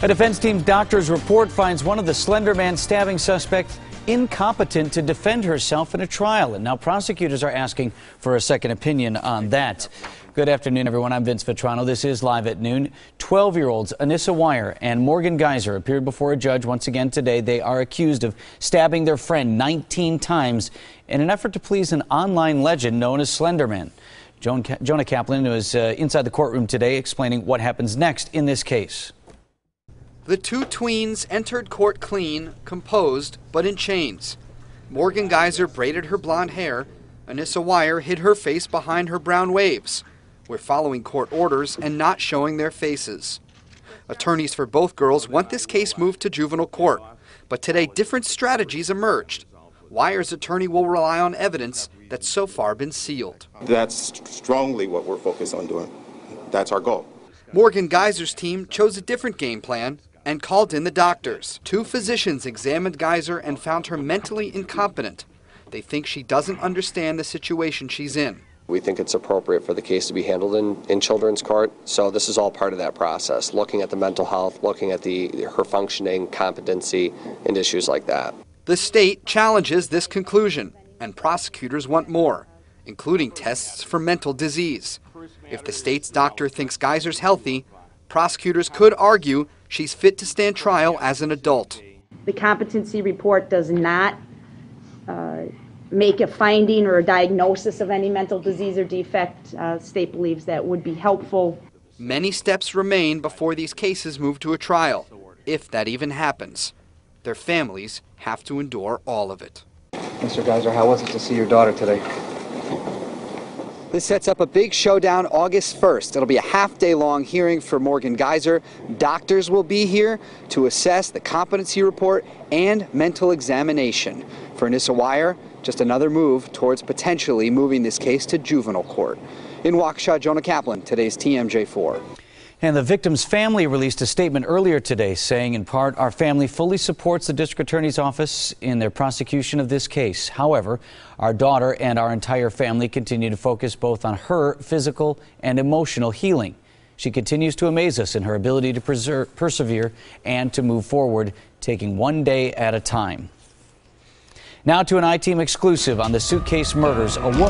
A defense team's doctor's report finds one of the Slender Man stabbing suspects incompetent to defend herself in a trial. And now prosecutors are asking for a second opinion on that. Good afternoon, everyone. I'm Vince Vitrano. This is Live at Noon. 12-year-olds Anissa Weier and Morgan Geyser appeared before a judge once again today. They are accused of stabbing their friend 19 times in an effort to please an online legend known as Slender Man. Jonah Kaplan was inside the courtroom today explaining what happens next in this case. The two tweens entered court clean, composed, but in chains. Morgan Geyser braided her blonde hair. Anissa Weier hid her face behind her brown waves. We're following court orders and not showing their faces. Attorneys for both girls want this case moved to juvenile court, but today different strategies emerged. Weier's attorney will rely on evidence that's so far been sealed. That's strongly what we're focused on doing. That's our goal. Morgan Geyser's team chose a different game plan and called in the doctors. Two physicians examined Geyser and found her mentally incompetent. They think she doesn't understand the situation she's in. We think it's appropriate for the case to be handled in children's court, so this is all part of that process, looking at the mental health, looking at her functioning, competency, and issues like that. The state challenges this conclusion, and prosecutors want more, including tests for mental disease. If the state's doctor thinks Geyser's healthy, prosecutors could argue she's fit to stand trial as an adult. The competency report does not make a finding or a diagnosis of any mental disease or defect. State believes that would be helpful. Many steps remain before these cases move to a trial, if that even happens. Their families have to endure all of it. Mr. Geyser, how was it to see your daughter today? This sets up a big showdown August 1st. It'll be a half-day-long hearing for Morgan Geyser. Doctors will be here to assess the competency report and mental examination. For Anissa Weier, just another move towards potentially moving this case to juvenile court. In WAUKESHA, Jonah Kaplan, today's TMJ4. And the victim's family released a statement earlier today saying, in part, our family fully supports the district attorney's office in their prosecution of this case. However, our daughter and our entire family continue to focus both on her physical and emotional healing. She continues to amaze us in her ability to persevere and to move forward, taking one day at a time. Now to an I-Team exclusive on the suitcase murders. A woman